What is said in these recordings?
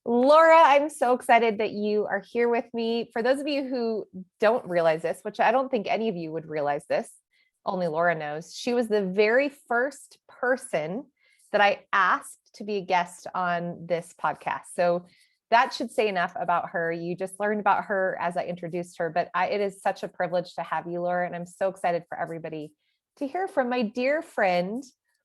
Laura, I'm so excited that you are here with me. For those of you who don't realize this, which I don't think any of you would realize this, only Laura knows, she was the very first person that I asked to be a guest on this podcast. So that should say enough about her. You just learned about her as I introduced her, but it is such a privilege to have you, Laura, and I'm so excited for everybody to hear from my dear friend,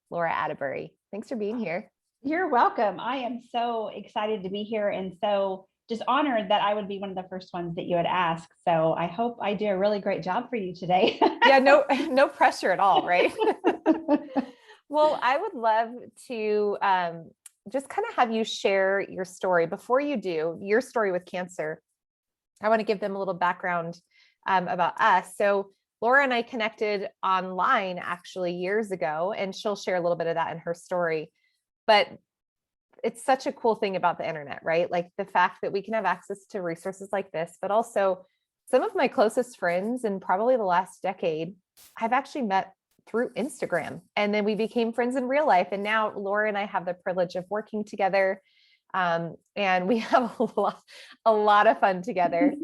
Laura Atterbury. Thanks for being here. You're welcome. I am so excited to be here and so just honored that I would be one of the first ones that you would ask. So I hope I do a really great job for you today. Yeah, no pressure at all, right? Well, I would love to just kind of have you share your story. Before you do, your story with cancer, I want to give them a little background about us. So Laura and I connected online actually years ago, and she'll share a little bit of that in her story. But it's such a cool thing about the internet, right? Like the fact that we can have access to resources like this, but also some of my closest friends in probably the last decade, I've actually met through Instagram. And then we became friends in real life. And now Laura and I have the privilege of working together. And we have a lot of fun together.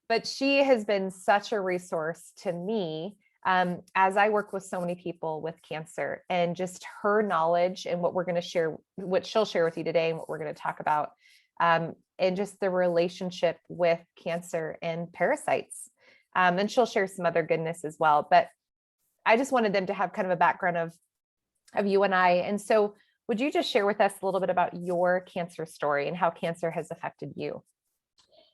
But she has been such a resource to me as I work with so many people with cancer, and just her knowledge and what we're going to share, what she'll share with you today and what we're going to talk about, and just the relationship with cancer and parasites. And she'll share some other goodness as well. But I just wanted them to have kind of a background of you and I. And so would you just share with us a little bit about your cancer story and how cancer has affected you?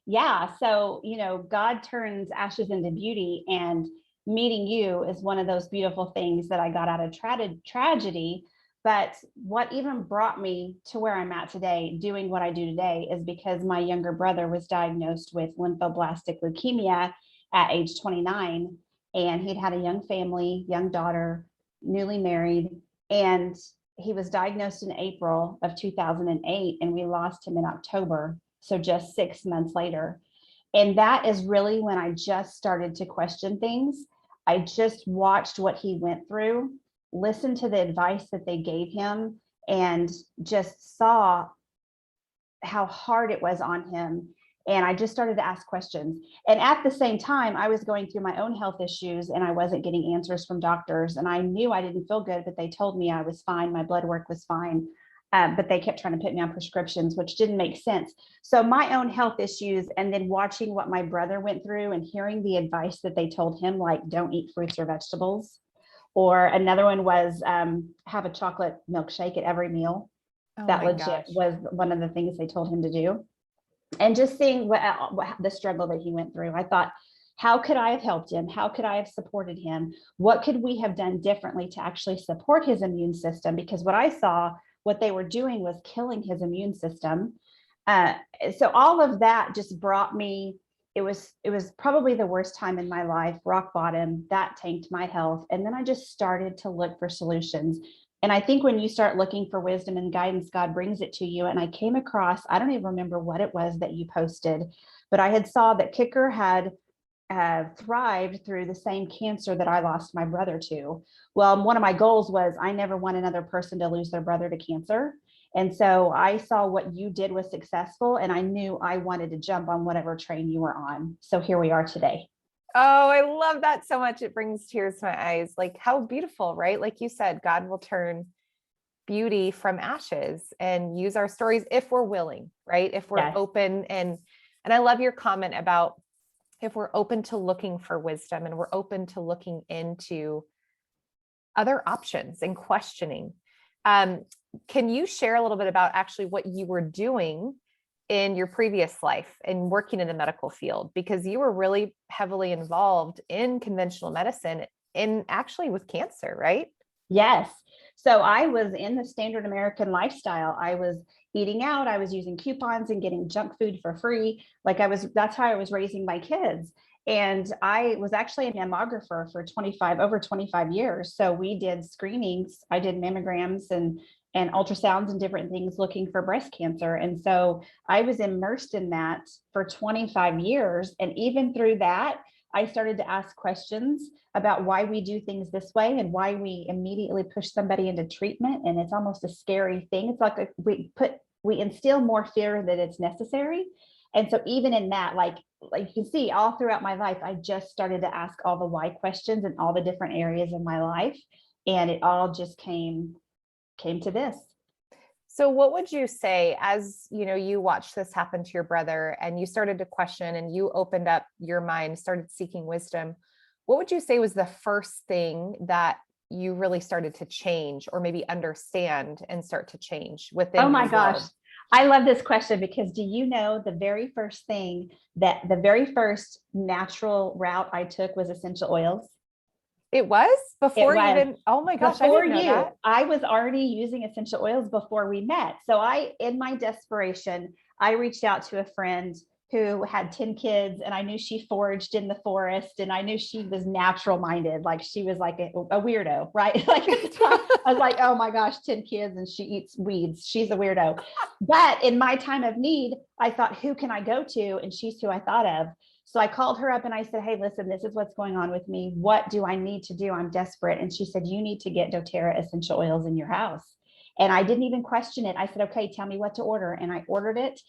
Yeah. So, God turns ashes into beauty, and meeting you is one of those beautiful things that I got out of tragedy. But what even brought me to where I'm at today, doing what I do today, is because my younger brother was diagnosed with lymphoblastic leukemia at age 29. And he'd had a young family, young daughter, newly married. And he was diagnosed in April of 2008, and we lost him in October. So just 6 months later. And that is really when I just started to question things. I just watched what he went through, listened to the advice that they gave him, and just saw how hard it was on him. And I just started to ask questions. And at the same time, I was going through my own health issues, and I wasn't getting answers from doctors. And I knew I didn't feel good, but they told me I was fine. My blood work was fine. But they kept trying to put me on prescriptions, which didn't make sense. So my own health issues, and then watching what my brother went through and hearing the advice that they told him, like don't eat fruits or vegetables. Or another one was have a chocolate milkshake at every meal. Oh That my legit gosh. was one of the things they told him to do. And just seeing what the struggle that he went through, I thought, how could I have helped him? How could I have supported him? What could we have done differently to actually support his immune system? Because what I saw, what they were doing was killing his immune system. So all of that just brought me, it was probably the worst time in my life, rock bottom. That tanked my health. And then I just started to look for solutions. And I think when you start looking for wisdom and guidance, God brings it to you. And I came across, I don't even remember what it was that you posted, but I had saw that Kicker had thrived through the same cancer that I lost my brother to. Well, one of my goals was I never want another person to lose their brother to cancer. And so I saw what you did was successful, and I knew I wanted to jump on whatever train you were on. So here we are today. Oh, I love that so much. It brings tears to my eyes. Like how beautiful, right? Like you said, God will turn beauty from ashes and use our stories if we're willing, right? If we're Yes. open. And I love your comment about if we're open to looking for wisdom and we're open to looking into other options and questioning. Can you share a little bit about actually what you were doing in your previous life and working in the medical field? Because you were really heavily involved in conventional medicine and actually with cancer, right? Yes. So I was in the standard American lifestyle. I was eating out. I was using coupons and getting junk food for free. That's how I was raising my kids. And I was actually a mammographer for over 25 years. So we did screenings. I did mammograms and ultrasounds and different things looking for breast cancer. And so I was immersed in that for 25 years. And even through that, I started to ask questions about why we do things this way and why we immediately push somebody into treatment. And it's almost a scary thing. It's like we're we instill more fear than it's necessary. And so even in that, like you can see all throughout my life, I just started to ask all the why questions in all the different areas of my life. And it all just came to this. So what would you say, as you know, you watched this happen to your brother and you started to question and you opened up your mind, started seeking wisdom? What would you say was the first thing that you really started to change, or maybe understand and start to change within Oh my your gosh. world? I love this question, because do you know the very first natural route I took was essential oils? It was It before you was. even, oh my gosh, I Before didn't know you, that. I was already using essential oils before we met. So in my desperation, I reached out to a friend who had 10 kids, and I knew she foraged in the forest, and I knew she was natural minded. Like she was like a weirdo, right? Like I was like, oh my gosh, 10 kids and she eats weeds. She's a weirdo. But in my time of need, I thought, who can I go to? And she's who I thought of. So I called her up and I said, hey, listen, this is what's going on with me. What do I need to do? I'm desperate. And she said, you need to get doTERRA essential oils in your house. And I didn't even question it. I said, okay, tell me what to order. And I ordered it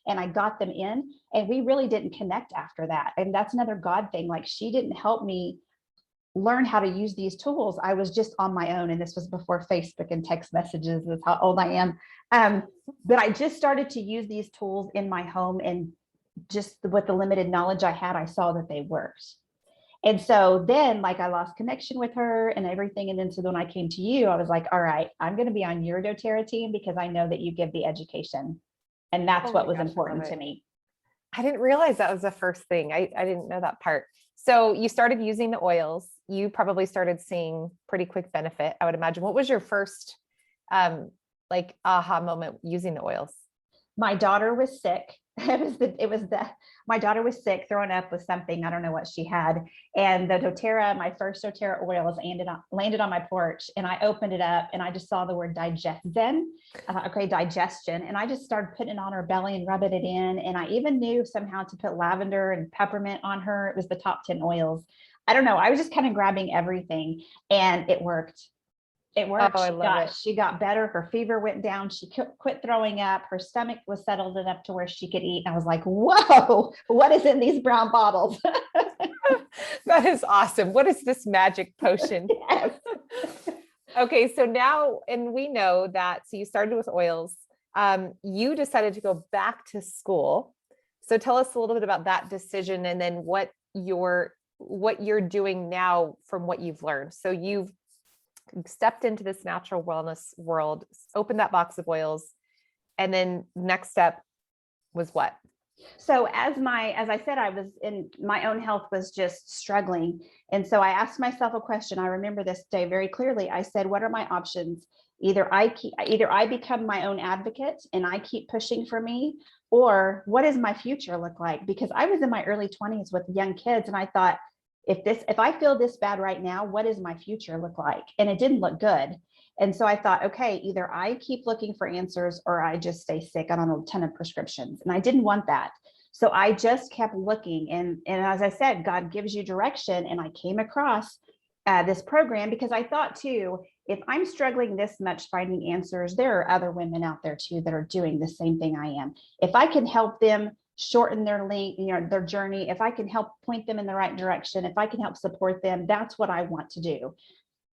and I got them in, and we really didn't connect after that. And that's another God thing. Like she didn't help me learn how to use these tools. I was just on my own. And this was before Facebook and text messages. That's how old I am. But I just started to use these tools in my home, and just with the limited knowledge I had, I saw that they worked. And so then like I lost connection with her and everything. And then so when I came to you, I was like, all right, I'm going to be on your doTERRA team because I know that you give the education. And that's Oh what my was gosh, I love important to it. me. I didn't realize that was the first thing. I didn't know that part. So you started using the oils. You probably started seeing pretty quick benefit, I would imagine. What was your first like aha moment using the oils? My daughter was sick. My daughter was sick, throwing up with something. I don't know what she had. And the doTERRA, my first doTERRA oils landed on my porch, and I opened it up and I just saw the word digestion. Okay, digestion. And I just started putting it on her belly and rubbing it in. And I even knew somehow to put lavender and peppermint on her. It was the top 10 oils. I don't know. I was just kind of grabbing everything, and it worked. It worked. Oh, I love it. She got better. Her fever went down. She quit throwing up. Her stomach was settled enough to where she could eat. And I was like, whoa, what is in these brown bottles? That is awesome. What is this magic potion? Yes. Okay, so now, and we know that, so you started with oils. You decided to go back to school. So tell us a little bit about that decision, and then what you're doing now from what you've learned. So you've stepped into this natural wellness world, opened that box of oils, and then next step was what? So as I said, I was in my own health was just struggling. And so I asked myself a question. I remember this day very clearly. I said, what are my options? Either I become my own advocate and I keep pushing for me, or what does my future look like? Because I was in my early 20s with young kids, and I thought, if I feel this bad right now, what does my future look like? And it didn't look good. And so I thought, okay, either I keep looking for answers or I just stay sick on a ton of prescriptions. And I didn't want that. So I just kept looking. And as I said, God gives you direction. And I came across this program because I thought too, if I'm struggling this much finding answers, there are other women out there too that are doing the same thing I am. If I can help them shorten their journey, if I can help point them in the right direction, if I can help support them, that's what I want to do.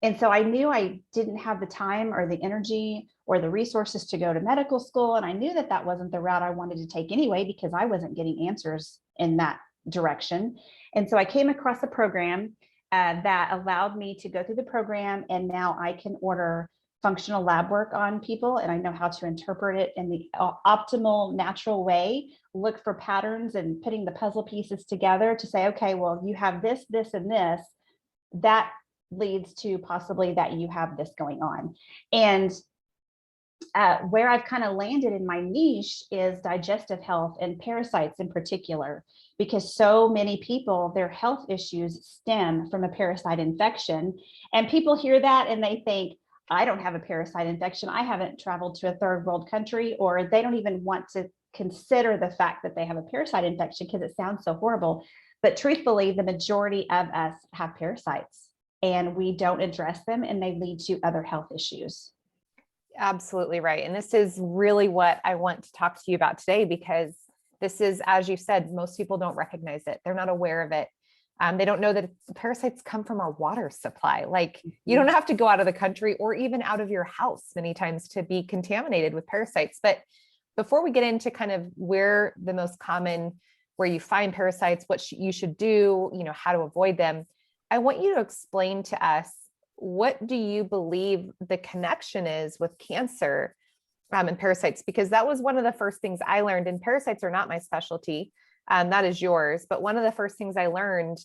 And so I knew I didn't have the time or the energy or the resources to go to medical school. And I knew that that wasn't the route I wanted to take anyway, because I wasn't getting answers in that direction. And so I came across a program that allowed me to go through the program. And now I can order functional lab work on people, and I know how to interpret it in the optimal, natural way, look for patterns and putting the puzzle pieces together to say, okay, well, you have this, this, and this. That leads to possibly that you have this going on. And where I've kind of landed in my niche is digestive health and parasites in particular, because so many people, their health issues stem from a parasite infection. And people hear that and they think, I don't have a parasite infection. I haven't traveled to a third world country, or they don't even want to consider the fact that they have a parasite infection because it sounds so horrible. But truthfully, the majority of us have parasites and we don't address them, and they lead to other health issues. Absolutely right. And this is really what I want to talk to you about today, because this is, as you said, most people don't recognize it. They're not aware of it. They don't know that parasites come from our water supply. Like, you don't have to go out of the country or even out of your house many times to be contaminated with parasites. But before we get into kind of where the most common, where you find parasites, what you should do, how to avoid them, I want you to explain to us, what do you believe the connection is with cancer and parasites? Because that was one of the first things I learned, and parasites are not my specialty. That is yours. But one of the first things I learned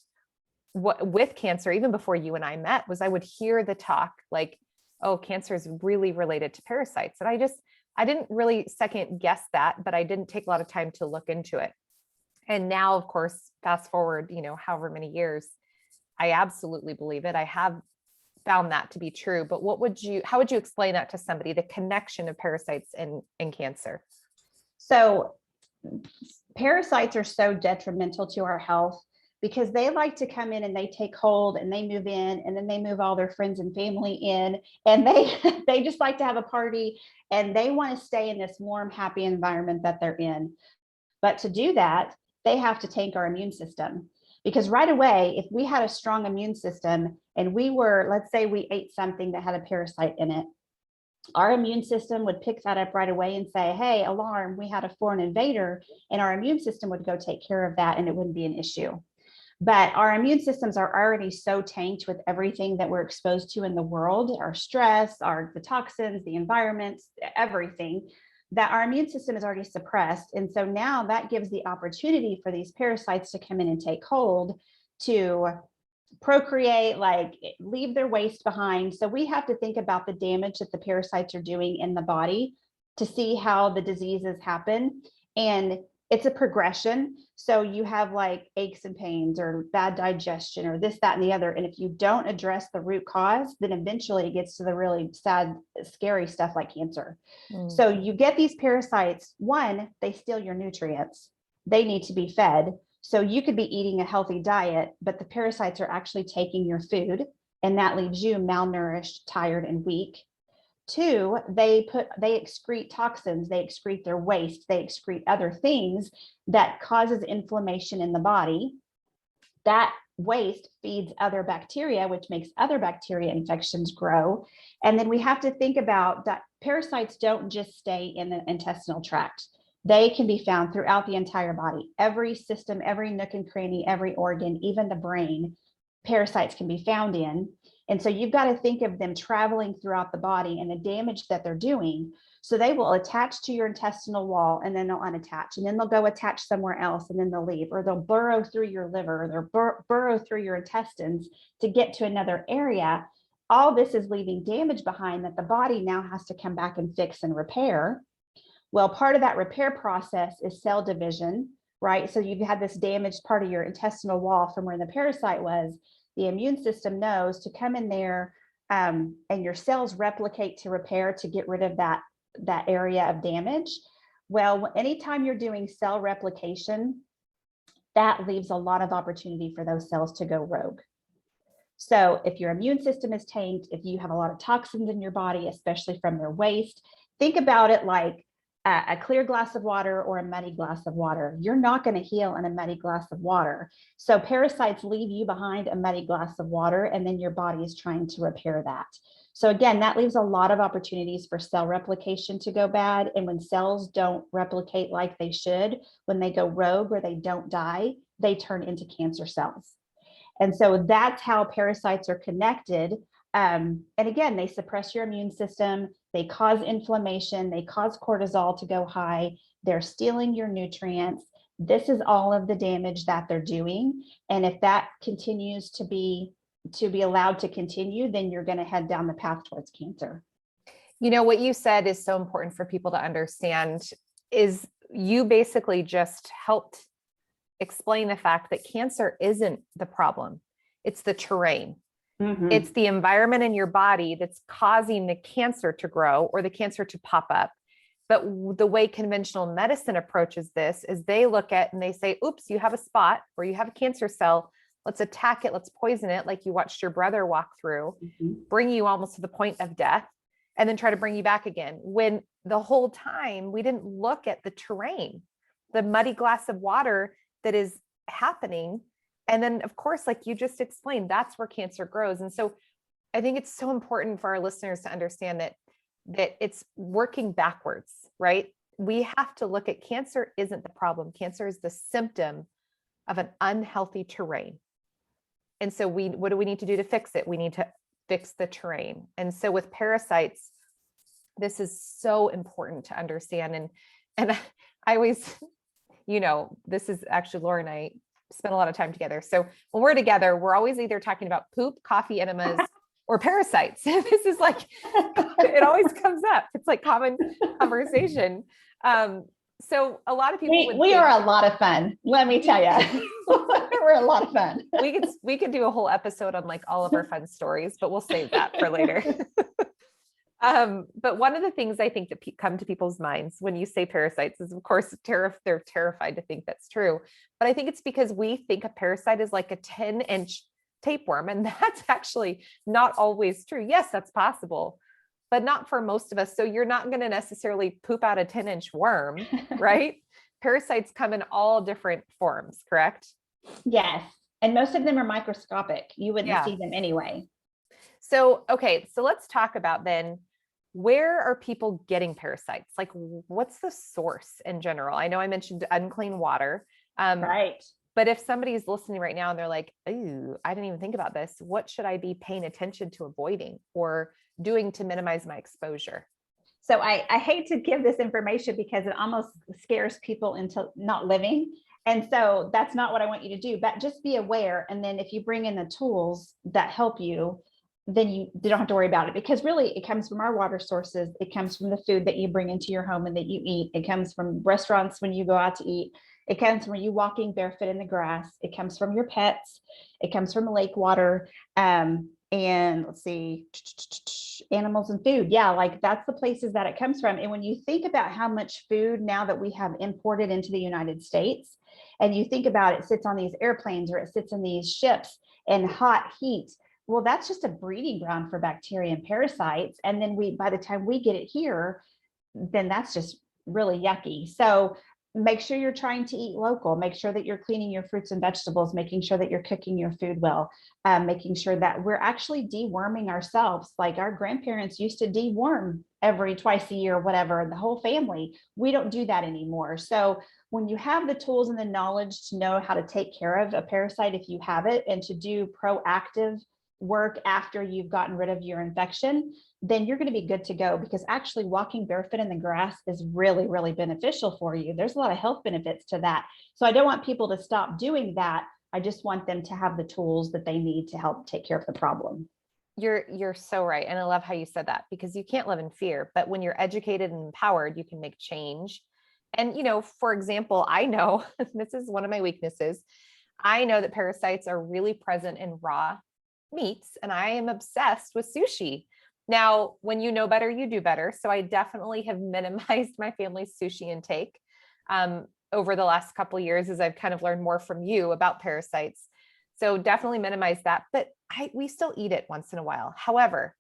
with cancer, even before you and I met, was I would hear the talk like, oh, cancer is really related to parasites. And I didn't really second guess that, but I didn't take a lot of time to look into it. And now, of course, fast forward, however many years, I absolutely believe it. I have found that to be true. But how would you explain that to somebody, the connection of parasites and cancer? So parasites are so detrimental to our health because they like to come in and they take hold and they move in, and then they move all their friends and family in, and they just like to have a party, and they want to stay in this warm, happy environment that they're in. But to do that, they have to tank our immune system. Because right away, if we had a strong immune system and let's say we ate something that had a parasite in it, our immune system would pick that up right away and say, hey, alarm, we had a foreign invader, and our immune system would go take care of that and it wouldn't be an issue. But our immune systems are already so tanked with everything that we're exposed to in the world, our stress, the toxins, the environments, everything, that our immune system is already suppressed. And so now that gives the opportunity for these parasites to come in and take hold, to procreate, like leave their waste behind. So we have to think about the damage that the parasites are doing in the body to see how the diseases happen. And it's a progression. So you have like aches and pains or bad digestion or this, that, and the other. And if you don't address the root cause, then eventually it gets to the really sad, scary stuff like cancer. So you get these parasites. One, they steal your nutrients. They need to be fed. So you could be eating a healthy diet, but the parasites are actually taking your food, and that leaves you malnourished, tired, and weak. Two, they excrete toxins, they excrete their waste, they excrete other things that causes inflammation in the body. That waste feeds other bacteria, which makes other bacteria infections grow. And then we have to think about that parasites don't just stay in the intestinal tract. They can be found throughout the entire body. Every system, every nook and cranny, every organ, even the brain, parasites can be found in. And so you've got to think of them traveling throughout the body and the damage that they're doing. So they will attach to your intestinal wall, and then they'll unattach, and then they'll go attach somewhere else, and then they'll leave, or they'll burrow through your liver, or they'll burrow through your intestines to get to another area. All this is leaving damage behind that the body now has to come back and fix and repair. Well, part of that repair process is cell division, right? So you've had this damaged part of your intestinal wall from where the parasite was. The immune system knows to come in there, and your cells replicate to repair, to get rid of that area of damage. Well, anytime you're doing cell replication, that leaves a lot of opportunity for those cells to go rogue. So if your immune system is tanked, if you have a lot of toxins in your body, especially from their waste, think about it like a clear glass of water or a muddy glass of water. You're not going to heal in a muddy glass of water. So parasites leave you behind a muddy glass of water, and then your body is trying to repair that. So again, that leaves a lot of opportunities for cell replication to go bad. And when cells don't replicate like they should, when they go rogue or they don't die, they turn into cancer cells. And so that's how parasites are connected. And again, they suppress your immune system, they cause inflammation, they cause cortisol to go high, they're stealing your nutrients. This is all of the damage that they're doing. And if that continues to be allowed to continue, then you're going to head down the path towards cancer. What you said is so important for people to understand, is you basically just helped explain the fact that cancer isn't the problem. It's the terrain. Mm-hmm. It's the environment in your body that's causing the cancer to grow or the cancer to pop up. But the way conventional medicine approaches this is they look at and they say, oops, you have a spot or you have a cancer cell. Let's attack it. Let's poison it. Like you watched your brother walk through, bring you almost to the point of death. and then try to bring you back again. When the whole time we didn't look at the terrain, the muddy glass of water that is happening. And then of course, like you just explained, that's where cancer grows. And so I think it's so important for our listeners to understand that it's working backwards, right? We have to look at cancer isn't the problem. Cancer is the symptom of an unhealthy terrain. And so what do we need to do to fix it? We need to fix the terrain. And so with parasites, this is so important to understand. And I always, this is actually Laura and I spend a lot of time together. So when we're together, we're always either talking about poop, coffee enemas, or parasites. This is like, it always comes up. It's like common conversation. So a lot of people we are a lot of fun. Let me tell you, we're a lot of fun. We could do a whole episode on like all of our fun stories, but we'll save that for later. But one of the things I think that come to people's minds when you say parasites is, of course, they're terrified to think that's true. But I think it's because we think a parasite is like a 10-inch tapeworm, and that's actually not always true. Yes, that's possible, but not for most of us. So you're not going to necessarily poop out a 10-inch worm, right? Parasites come in all different forms, correct? Yes. And most of them are microscopic. You wouldn't see them anyway. So, okay. So let's talk about then, where are people getting parasites? Like, what's the source in general? I know I mentioned unclean water. Right. But if somebody's listening right now and they're like, "Ooh, I didn't even think about this. What should I be paying attention to avoiding or doing to minimize my exposure?" So I hate to give this information because it almost scares people into not living. And so that's not what I want you to do, but just be aware. And then if you bring in the tools that help you, then you don't have to worry about it, because really it comes from our water sources. It comes from the food that you bring into your home and that you eat. It comes from restaurants when you go out to eat. It comes from you walking barefoot in the grass. It comes from your pets. It comes from lake water. And let's see, animals and food. Yeah, like that's the places that it comes from. And when you think about how much food now that we have imported into the United States, and you think about it sits on these airplanes or it sits in these ships in hot heat, well, that's just a breeding ground for bacteria and parasites. And then by the time we get it here, then that's just really yucky. So make sure you're trying to eat local, make sure that you're cleaning your fruits and vegetables, making sure that you're cooking your food well, making sure that we're actually deworming ourselves. Like our grandparents used to deworm every twice a year, whatever, the whole family. We don't do that anymore. So when you have the tools and the knowledge to know how to take care of a parasite, if you have it, and to do proactive work after you've gotten rid of your infection, then you're going to be good to go, because actually walking barefoot in the grass is really, really beneficial for you. There's a lot of health benefits to that. So I don't want people to stop doing that. I just want them to have the tools that they need to help take care of the problem. You're so right. And I love how you said that, because you can't live in fear, but when you're educated and empowered, you can make change. And, for example, I know this is one of my weaknesses. I know that parasites are really present in raw meats, and I am obsessed with sushi. Now, when you know better, you do better. So I definitely have minimized my family's sushi intake over the last couple of years, as I've kind of learned more from you about parasites. So definitely minimize that, but we still eat it once in a while. However,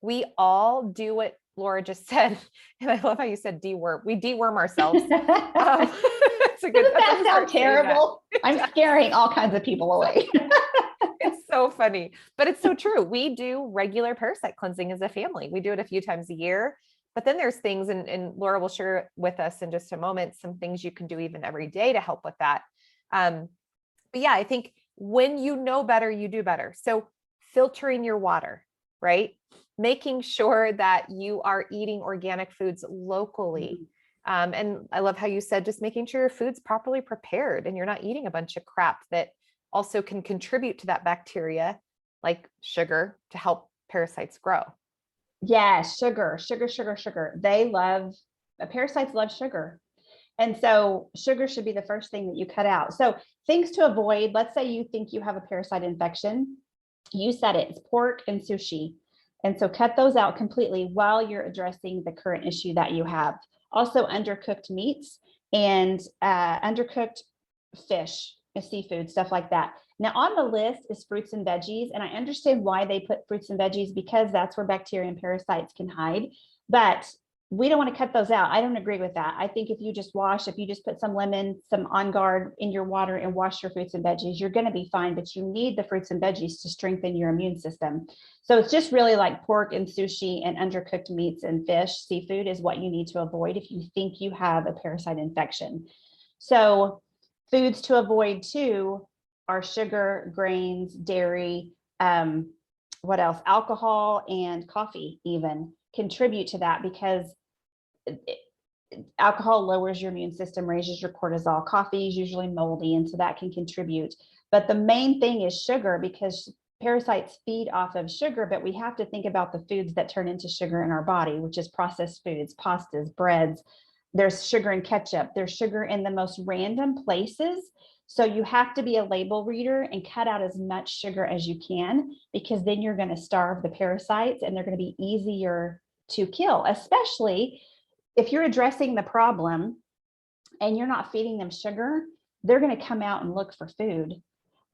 we all do what Laura just said. And I love how you said deworm. We deworm ourselves. It's a good, doesn't that sound terrible? I'm scaring all kinds of people away. It's so funny, but it's so true. We do regular parasite cleansing as a family. We do it a few times a year, but then there's things, and Laura will share with us in just a moment, some things you can do even every day to help with that. But yeah, I think when you know better, you do better. So filtering your water, right? Making sure that you are eating organic foods locally. And I love how you said, just making sure your food's properly prepared and you're not eating a bunch of crap that also can contribute to that bacteria, like sugar, to help parasites grow. Yes, sugar. Parasites love sugar. And so sugar should be the first thing that you cut out. So things to avoid, let's say you think you have a parasite infection. You said it, it's pork and sushi. And so cut those out completely while you're addressing the current issue that you have. Also undercooked meats and undercooked fish, seafood, stuff like that. Now on the list is fruits and veggies. And I understand why they put fruits and veggies, because that's where bacteria and parasites can hide. But we don't want to cut those out. I don't agree with that. I think if you just put some lemon, some On Guard in your water and wash your fruits and veggies, you're going to be fine. But you need the fruits and veggies to strengthen your immune system. So it's just really like pork and sushi and undercooked meats and fish. Seafood is what you need to avoid if you think you have a parasite infection. So foods to avoid too are sugar, grains, dairy, what else? Alcohol and coffee even contribute to that, because alcohol lowers your immune system, raises your cortisol. Coffee is usually moldy, and so that can contribute. But the main thing is sugar, because parasites feed off of sugar, but we have to think about the foods that turn into sugar in our body, which is processed foods, pastas, breads. There's sugar in ketchup. There's sugar in the most random places. So you have to be a label reader and cut out as much sugar as you can, because then you're going to starve the parasites and they're going to be easier to kill, especially if you're addressing the problem and you're not feeding them sugar. They're going to come out and look for food.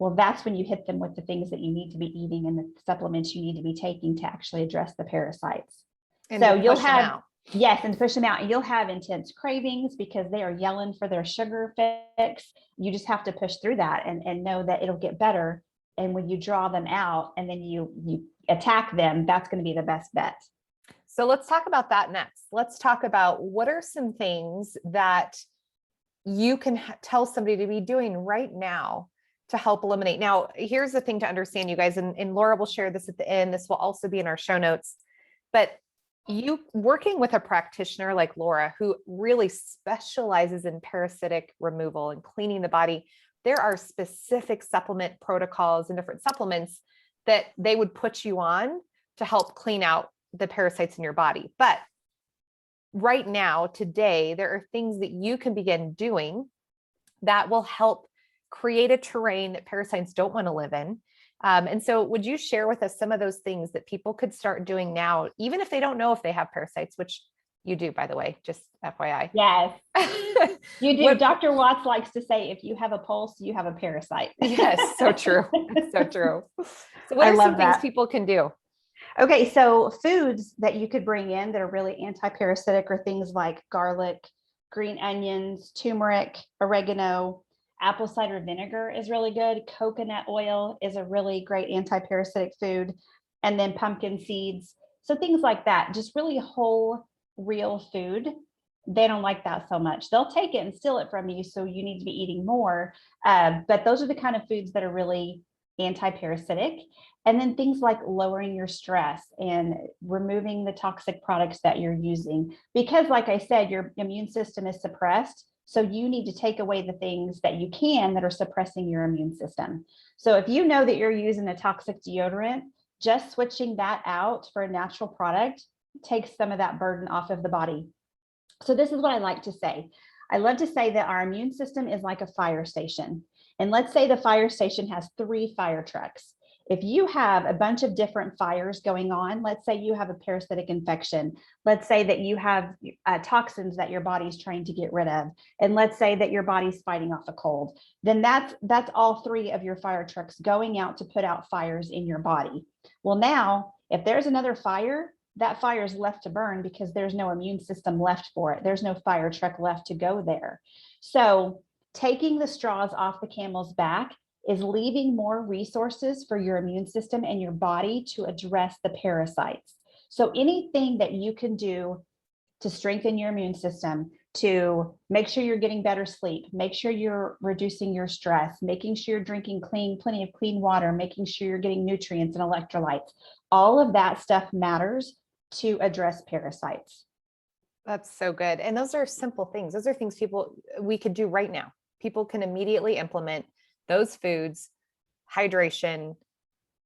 Well, that's when you hit them with the things that you need to be eating and the supplements you need to be taking to actually address the parasites. And so to you'll push them have, out. yes, and push them out. And you'll have intense cravings because they are yelling for their sugar fix. You just have to push through that and know that it'll get better. And when you draw them out and then you attack them, that's going to be the best bet. So let's talk about that next. Let's talk about what are some things that you can tell somebody to be doing right now to help eliminate. Now, here's the thing to understand, you guys, and Laura will share this at the end. This will also be in our show notes. But you working with a practitioner like Laura, who really specializes in parasitic removal and cleaning the body, there are specific supplement protocols and different supplements that they would put you on to help clean out the parasites in your body. But right now, today, there are things that you can begin doing that will help create a terrain that parasites don't want to live in. And so would you share with us some of those things that people could start doing now, even if they don't know if they have parasites, which you do, by the way, just FYI. Yes, you do. Dr. Watts likes to say, if you have a pulse, you have a parasite. Yes, so true. So true. So what are some things people can do? Okay, so foods that you could bring in that are really anti-parasitic are things like garlic, green onions, turmeric, oregano. Apple cider vinegar is really good. Coconut oil is a really great anti-parasitic food. And then pumpkin seeds. So things like that, just really whole, real food. They don't like that so much. They'll take it and steal it from you. So you need to be eating more. But those are the kind of foods that are really anti-parasitic. And then things like lowering your stress and removing the toxic products that you're using. Because like I said, your immune system is suppressed. So you need to take away the things that you can that are suppressing your immune system. So if you know that you're using a toxic deodorant, just switching that out for a natural product takes some of that burden off of the body. So this is what I like to say. I love to say that our immune system is like a fire station. And let's say the fire station has 3 fire trucks. If you have a bunch of different fires going on, let's say you have a parasitic infection, let's say that you have toxins that your body's trying to get rid of, and let's say that your body's fighting off a cold, then that's all 3 of your fire trucks going out to put out fires in your body. Well, now, if there's another fire, that fire is left to burn because there's no immune system left for it. There's no fire truck left to go there. So taking the straws off the camel's back is leaving more resources for your immune system and your body to address the parasites. So anything that you can do to strengthen your immune system, to make sure you're getting better sleep, make sure you're reducing your stress, making sure you're drinking plenty of clean water, making sure you're getting nutrients and electrolytes, all of that stuff matters to address parasites. That's so good. And those are simple things. Those are things we could do right now. People can immediately implement those foods, hydration,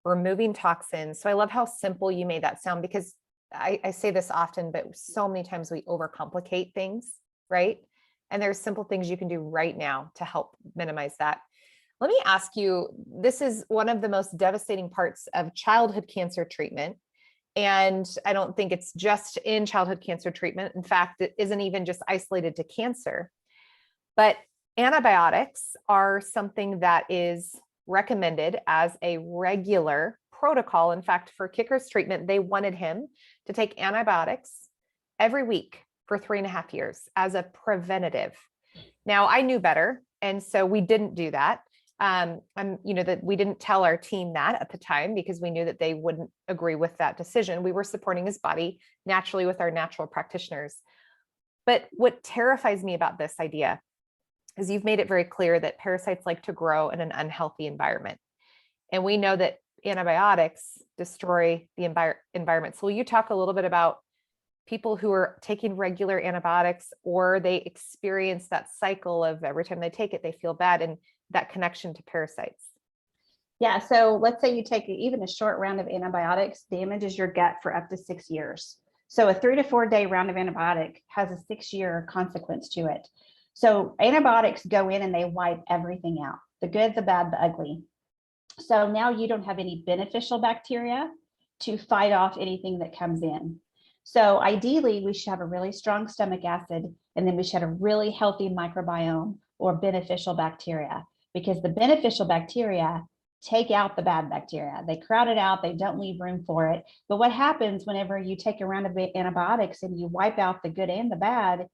removing toxins. So I love how simple you made that sound, because I say this often, but so many times we overcomplicate things, right? And there's simple things you can do right now to help minimize that. Let me ask you, this is one of the most devastating parts of childhood cancer treatment. And I don't think it's just in childhood cancer treatment. In fact, it isn't even just isolated to cancer, but antibiotics are something that is recommended as a regular protocol. In fact, for Kicker's treatment, they wanted him to take antibiotics every week for 3.5 years as a preventative. Now, I knew better, and so we didn't do that. That we didn't tell our team that at the time because we knew that they wouldn't agree with that decision. We were supporting his body naturally with our natural practitioners. But what terrifies me about this idea is you've made it very clear that parasites like to grow in an unhealthy environment. And we know that antibiotics destroy the environment. So will you talk a little bit about people who are taking regular antibiotics, or they experience that cycle of every time they take it, they feel bad, and that connection to parasites? Yeah. So let's say you take even a short round of antibiotics, damages your gut for up to 6 years. So a 3 to 4 day round of antibiotic has a 6-year consequence to it. So antibiotics go in and they wipe everything out, the good, the bad, the ugly. So now you don't have any beneficial bacteria to fight off anything that comes in. So ideally, we should have a really strong stomach acid, and then we should have a really healthy microbiome or beneficial bacteria, because the beneficial bacteria take out the bad bacteria. They crowd it out. They don't leave room for it. But what happens whenever you take a round of antibiotics and you wipe out the good and the bad,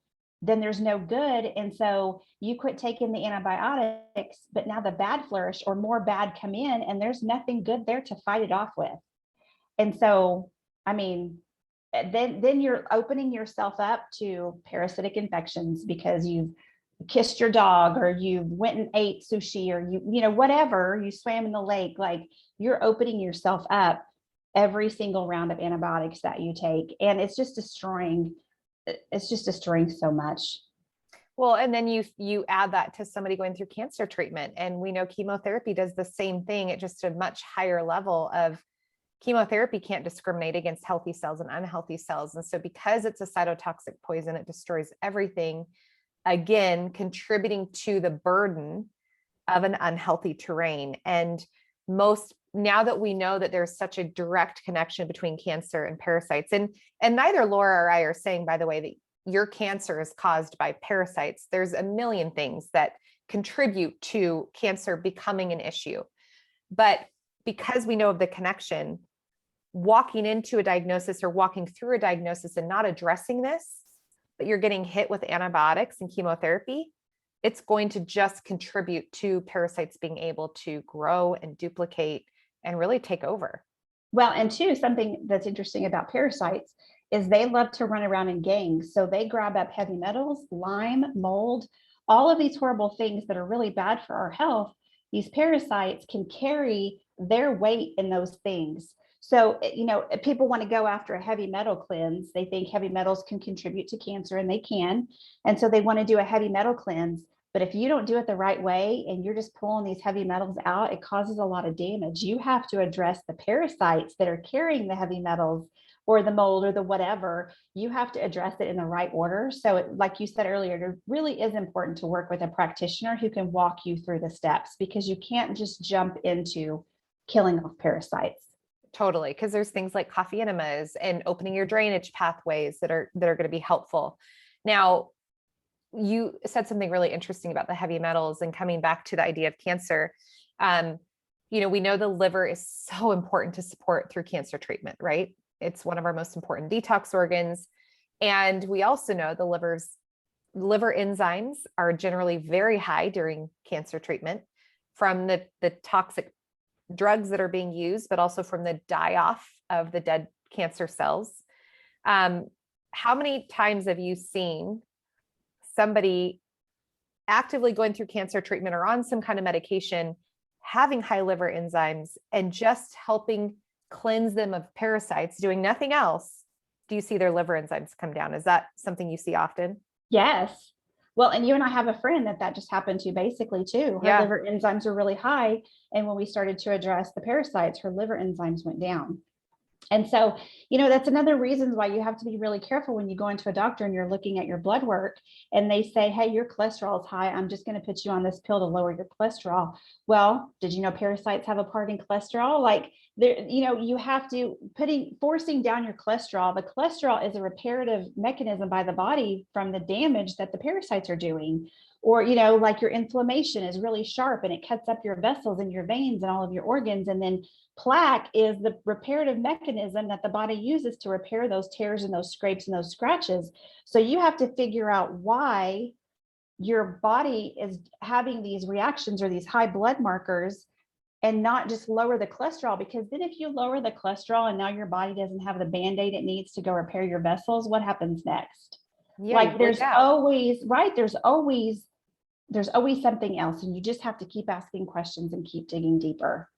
then there's no good. And so you quit taking the antibiotics, but now the bad flourish or more bad come in, and there's nothing good there to fight it off with. And so, I mean, then you're opening yourself up to parasitic infections because you've kissed your dog, or you went and ate sushi, or whatever, you swam in the lake. Like, you're opening yourself up every single round of antibiotics that you take, and it's just destroying so much. Well, and then you add that to somebody going through cancer treatment, and we know chemotherapy does the same thing at just a much higher level. Of chemotherapy can't discriminate against healthy cells and unhealthy cells. And so because it's a cytotoxic poison, it destroys everything, again, contributing to the burden of an unhealthy terrain. And now that we know that there's such a direct connection between cancer and parasites, and neither Laura or I are saying, by the way, that your cancer is caused by parasites. There's a million things that contribute to cancer becoming an issue. But because we know of the connection, walking into a diagnosis or walking through a diagnosis and not addressing this, but you're getting hit with antibiotics and chemotherapy, it's going to just contribute to parasites being able to grow and duplicate and really take over. Well, and two, something that's interesting about parasites is they love to run around in gangs. So they grab up heavy metals, lime, mold, all of these horrible things that are really bad for our health. These parasites can carry their weight in those things. So, people want to go after a heavy metal cleanse. They think heavy metals can contribute to cancer, and they can. And so they want to do a heavy metal cleanse. But if you don't do it the right way and you're just pulling these heavy metals out, it causes a lot of damage. You have to address the parasites that are carrying the heavy metals or the mold or the whatever. You have to address it in the right order. So like you said earlier, it really is important to work with a practitioner who can walk you through the steps, because you can't just jump into killing off parasites. Totally. Because there's things like coffee enemas and opening your drainage pathways that are going to be helpful. Now, you said something really interesting about the heavy metals, and coming back to the idea of cancer. We know the liver is so important to support through cancer treatment, right? It's one of our most important detox organs. And we also know the liver enzymes are generally very high during cancer treatment from the toxic drugs that are being used, but also from the die-off of the dead cancer cells. How many times have you seen somebody actively going through cancer treatment or on some kind of medication, having high liver enzymes, and just helping cleanse them of parasites, doing nothing else? Do you see their liver enzymes come down? Is that something you see often? Yes. Well, and you and I have a friend that just happened to basically too. Her liver enzymes are really high. And when we started to address the parasites, her liver enzymes went down. And so, that's another reason why you have to be really careful when you go into a doctor and you're looking at your blood work and they say, hey, your cholesterol is high. I'm just going to put you on this pill to lower your cholesterol. Well, did you know parasites have a part in cholesterol? Like, you have to forcing down your cholesterol. The cholesterol is a reparative mechanism by the body from the damage that the parasites are doing. Or, you know, like your inflammation is really sharp and it cuts up your vessels and your veins and all of your organs. And then plaque is the reparative mechanism that the body uses to repair those tears and those scrapes and those scratches. So you have to figure out why your body is having these reactions or these high blood markers, and not just lower the cholesterol. Because then if you lower the cholesterol and now your body doesn't have the band-aid it needs to go repair your vessels, what happens next? Yeah, Like there's always, right, there's always something else, and you just have to keep asking questions and keep digging deeper.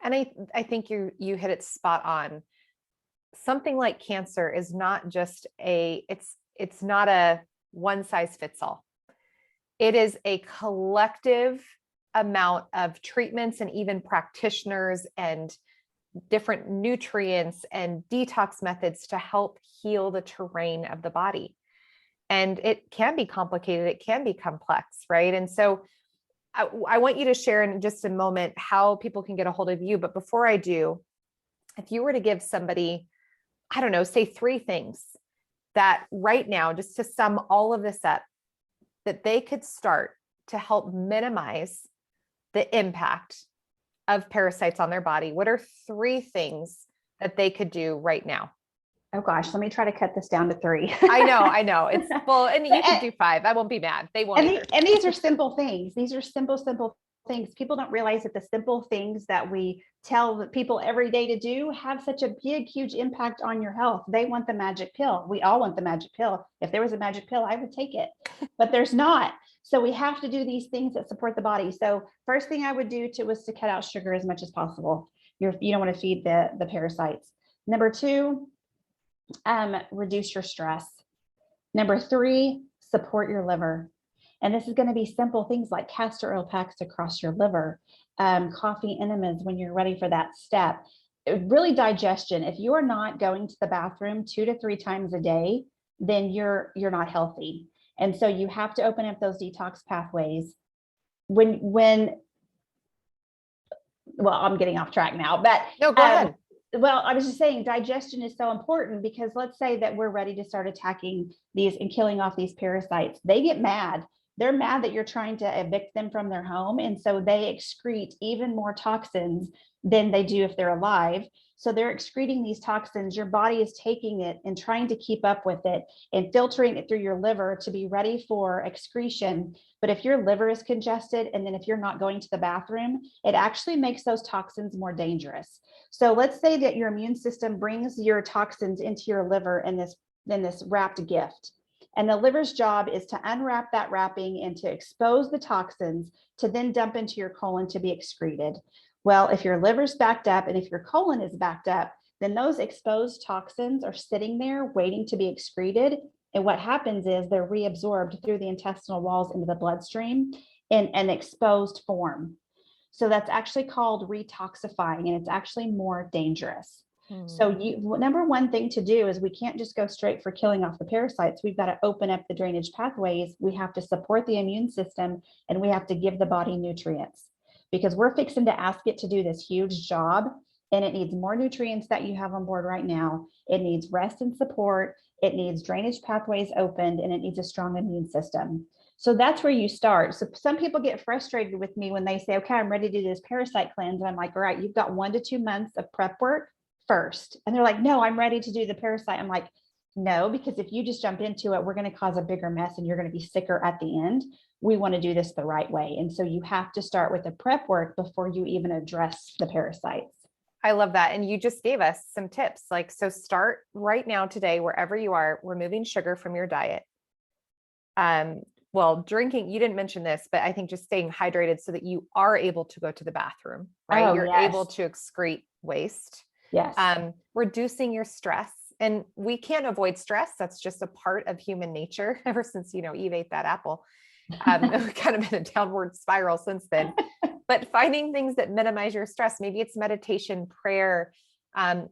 And I think you hit it spot on. Something like cancer is not just it's not a one size fits all. It is a collective amount of treatments and even practitioners and different nutrients and detox methods to help heal the terrain of the body. And it can be complicated. It can be complex, right? And so I want you to share in just a moment how people can get a hold of you. But before I do, if you were to give somebody, I don't know, say 3 things that right now, just to sum all of this up, that they could start to help minimize the impact of parasites on their body, what are 3 things that they could do right now? Oh gosh, let me try to cut this down to 3. I know. It's full, and you can do 5. I won't be mad. They won't either. And these are simple things. These are simple things. People don't realize that the simple things that we tell people every day to do have such a big, huge impact on your health. They want the magic pill. We all want the magic pill. If there was a magic pill, I would take it, but there's not. So we have to do these things that support the body. So first thing I would do was to cut out sugar as much as possible. You don't want to feed the parasites. Number 2, reduce your stress. Number 3, support your liver. And this is going to be simple things like castor oil packs across your liver, coffee enemas when you're ready for that step. Really digestion. If you are not going to the bathroom 2 to 3 times a day, then you're not healthy. And so you have to open up those detox pathways. Well, I'm getting off track now, but no, go ahead. Well, I was just saying digestion is so important, because let's say that we're ready to start attacking these and killing off these parasites. They get mad. They're mad that you're trying to evict them from their home. And so they excrete even more toxins than they do if they're alive. So they're excreting these toxins. Your body is taking it and trying to keep up with it and filtering it through your liver to be ready for excretion. But if your liver is congested, and then if you're not going to the bathroom, it actually makes those toxins more dangerous. So let's say that your immune system brings your toxins into your liver in this wrapped gift. And the liver's job is to unwrap that wrapping and to expose the toxins to then dump into your colon to be excreted. Well, if your liver's backed up and if your colon is backed up, then those exposed toxins are sitting there waiting to be excreted. And what happens is they're reabsorbed through the intestinal walls into the bloodstream in an exposed form. So that's actually called retoxifying, and it's actually more dangerous. So number 1 thing to do is we can't just go straight for killing off the parasites. We've got to open up the drainage pathways. We have to support the immune system, and we have to give the body nutrients, because we're fixing to ask it to do this huge job, and it needs more nutrients that you have on board right now. It needs rest and support. It needs drainage pathways opened, and it needs a strong immune system. So that's where you start. So some people get frustrated with me when they say, okay, I'm ready to do this parasite cleanse. And I'm like, all right, you've got 1 to 2 months of prep work first. And they're like, no, I'm ready to do the parasite. I'm like, no, because if you just jump into it, we're going to cause a bigger mess and you're going to be sicker at the end. We want to do this the right way. And so you have to start with the prep work before you even address the parasites. I love that. And you just gave us some tips. Like, so start right now today, wherever you are, removing sugar from your diet. Well, drinking, you didn't mention this, but I think just staying hydrated so that you are able to go to the bathroom, right? You're able to excrete waste. Yes. Reducing your stress. And we can't avoid stress. That's just a part of human nature ever since, Eve ate that apple. We've kind of been a downward spiral since then, but finding things that minimize your stress. Maybe it's meditation, prayer,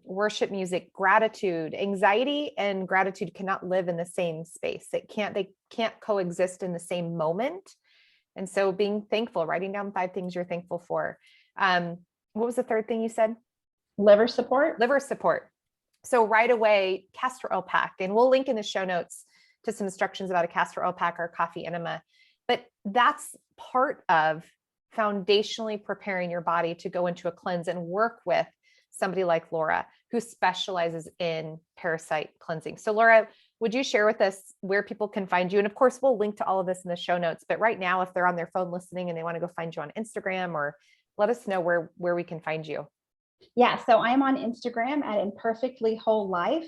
worship music, gratitude. Anxiety and gratitude cannot live in the same space. They can't coexist in the same moment. And so being thankful, writing down 5 things you're thankful for. What was the 3rd thing you said? Liver support. Liver support. So right away, castor oil pack, and we'll link in the show notes to some instructions about a castor oil pack or coffee enema. But that's part of foundationally preparing your body to go into a cleanse and work with somebody like Laura, who specializes in parasite cleansing. So Laura, would you share with us where people can find you? And of course, we'll link to all of this in the show notes. But right now, if they're on their phone listening and they want to go find you on Instagram, or let us know where we can find you. Yeah, so I'm on Instagram at Imperfectly Whole Life.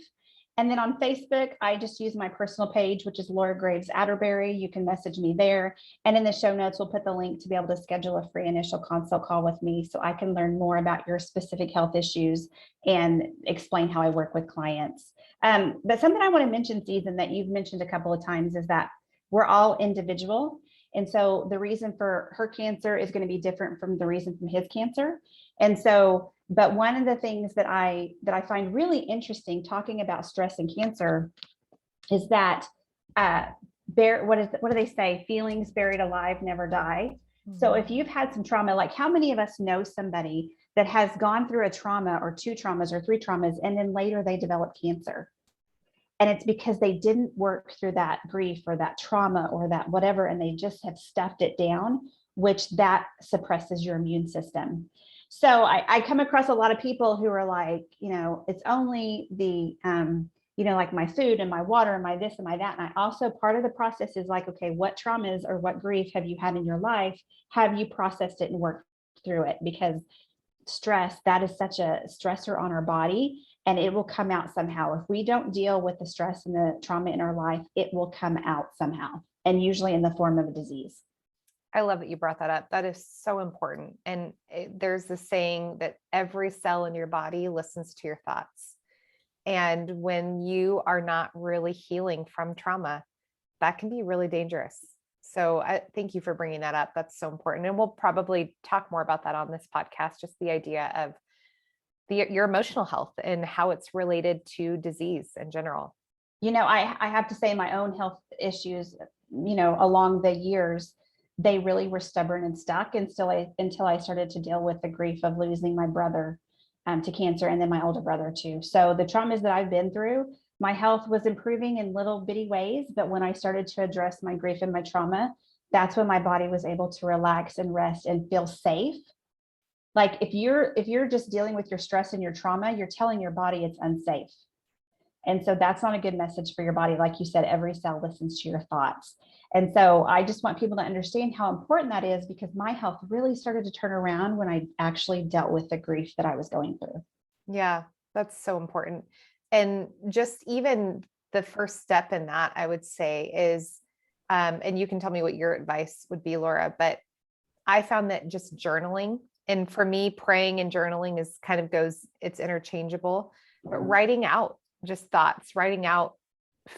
And then on Facebook, I just use my personal page, which is Laura Graves Atterbury. You can message me there. And in the show notes, we'll put the link to be able to schedule a free initial consult call with me so I can learn more about your specific health issues and explain how I work with clients. But something I want to mention, Susan, that you've mentioned a couple of times is that we're all individual. And so the reason for her cancer is going to be different from the reason from his cancer. And so, but one of the things that I find really interesting talking about stress and cancer is that what do they say? Feelings buried alive never die. Mm-hmm. So if you've had some trauma, like how many of us know somebody that has gone through a trauma or 2 traumas or 3 traumas, and then later they develop cancer? And it's because they didn't work through that grief or that trauma or that whatever, and they just have stuffed it down, which that suppresses your immune system. So I come across a lot of people who are like, it's only the, like my food and my water and my this and my that. And I also, part of the process is like, okay, what traumas or what grief have you had in your life? Have you processed it and worked through it? Because stress, that is such a stressor on our body, and it will come out somehow. If we don't deal with the stress and the trauma in our life, it will come out somehow, and usually in the form of a disease. I love that you brought that up. That is so important. And there's this saying that every cell in your body listens to your thoughts. And when you are not really healing from trauma, that can be really dangerous. So thank you for bringing that up. That's so important. And we'll probably talk more about that on this podcast, just the idea of your emotional health and how it's related to disease in general. I have to say my own health issues, along the years, they really were stubborn and stuck until I started to deal with the grief of losing my brother to cancer, and then my older brother too. So the traumas that I've been through, my health was improving in little bitty ways. But when I started to address my grief and my trauma, that's when my body was able to relax and rest and feel safe. Like if you're just dealing with your stress and your trauma, you're telling your body it's unsafe. And so that's not a good message for your body. Like you said, every cell listens to your thoughts. And so I just want people to understand how important that is, because my health really started to turn around when I actually dealt with the grief that I was going through. Yeah, that's so important. And just even the first step in that, I would say is, and you can tell me what your advice would be, Laura, but I found that just journaling, and for me, praying and journaling it's interchangeable, but writing out just thoughts, writing out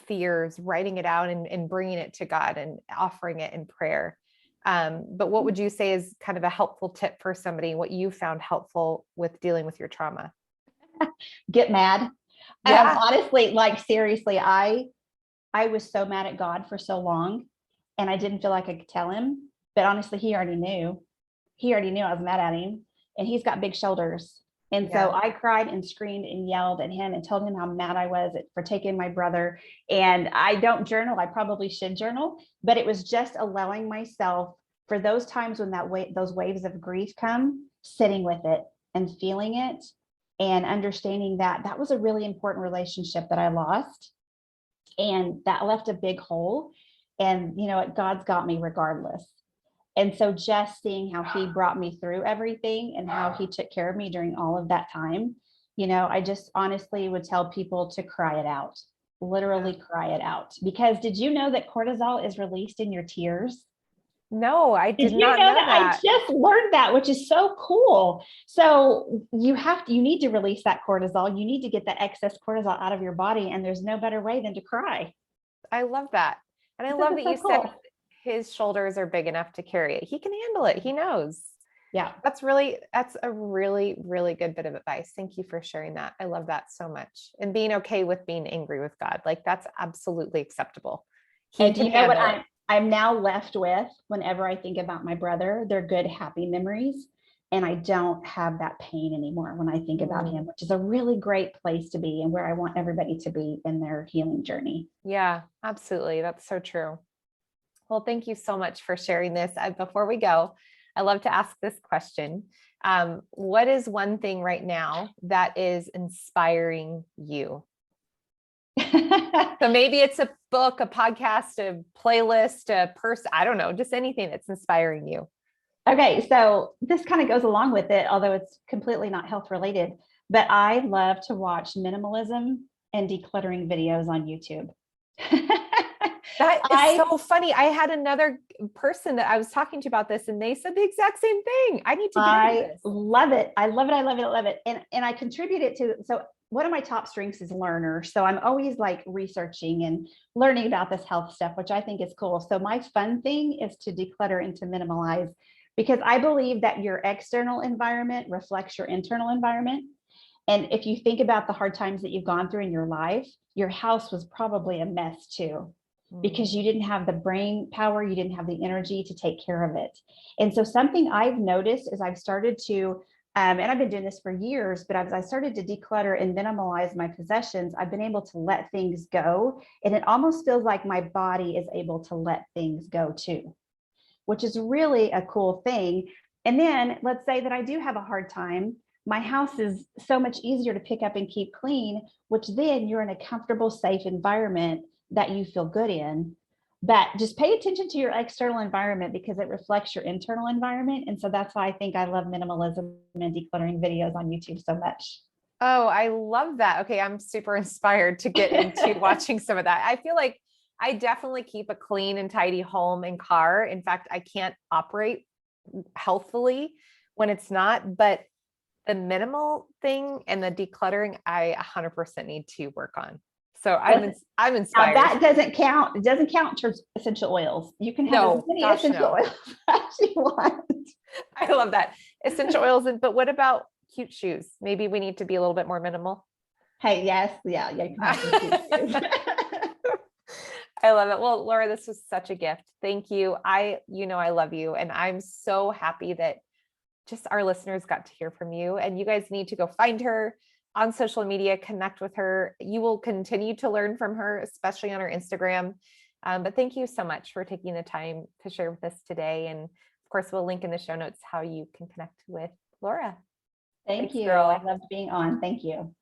fears, writing it out and bringing it to God and offering it in prayer. But what would you say is kind of a helpful tip for somebody, what you found helpful with dealing with your trauma? Get mad. Yeah. Honestly, like seriously, I was so mad at God for so long, and I didn't feel like I could tell him, but honestly, he already knew I was mad at him, and he's got big shoulders. And so I cried and screamed and yelled at him and told him how mad I was for taking my brother. And I don't journal. I probably should journal, but it was just allowing myself for those times when those waves of grief come, sitting with it and feeling it and understanding that that was a really important relationship that I lost. And that left a big hole. And God's got me regardless. And so just seeing how he brought me through everything and how he took care of me during all of that time, I just honestly would tell people to cry it out, literally cry it out. Because did you know that cortisol is released in your tears? No, I did not know know that. I just learned that, which is so cool. So you need to release that cortisol. You need to get that excess cortisol out of your body. And there's no better way than to cry. I love that. And I love that you said his shoulders are big enough to carry it. He can handle it. He knows. Yeah. That's a really, really good bit of advice. Thank you for sharing that. I love that so much. And being okay with being angry with God. Like that's absolutely acceptable. And you know what I'm now left with whenever I think about my brother, they're good, happy memories. And I don't have that pain anymore when I think about him, which is a really great place to be and where I want everybody to be in their healing journey. Yeah, absolutely. That's so true. Well, thank you so much for sharing this. Before we go, I love to ask this question. What is one thing right now that is inspiring you? So maybe it's a book, a podcast, a playlist, a person, I don't know, just anything that's inspiring you. Okay, so this kind of goes along with it, although it's completely not health related, but I love to watch minimalism and decluttering videos on YouTube. That is so funny. I had another person that I was talking to about this, and they said the exact same thing. I need to get into this. Love it. I love it. I love it. I love it. And I contribute it to, so one of my top strengths is learner. So I'm always like researching and learning about this health stuff, which I think is cool. So my fun thing is to declutter and to minimalize, because I believe that your external environment reflects your internal environment. And if you think about the hard times that you've gone through in your life, your house was probably a mess too, because you didn't have the brain power, you didn't have the energy to take care of it. And so something I've noticed is I've started to, and I've been doing this for years, but as I started to declutter and minimalize my possessions, I've been able to let things go. And it almost feels like my body is able to let things go too, which is really a cool thing. And then let's say that I do have a hard time. My house is so much easier to pick up and keep clean, which then you're in a comfortable, safe environment that you feel good in. But just pay attention to your external environment because it reflects your internal environment. And so that's why I think I love minimalism and decluttering videos on YouTube so much. Oh, I love that. Okay, I'm super inspired to get into watching some of that. I feel like I definitely keep a clean and tidy home and car. In fact, I can't operate healthfully when it's not, but the minimal thing and the decluttering, I 100% need to work on. So I'm inspired. Now that doesn't count. It doesn't count towards essential oils. You can have as many essential oils as you want. I love that. Essential oils. But what about cute shoes? Maybe we need to be a little bit more minimal. Hey, yes. Yeah. You can have some cute shoes. I love it. Well, Laura, this was such a gift. Thank you. I love you. And I'm so happy that just our listeners got to hear from you, and you guys need to go find her on social media, connect with her. You will continue to learn from her, especially on her Instagram. But thank you so much for taking the time to share with us today. And of course, we'll link in the show notes how you can connect with Laura. Thanks, Thank you. Girl. I loved being on. Thank you.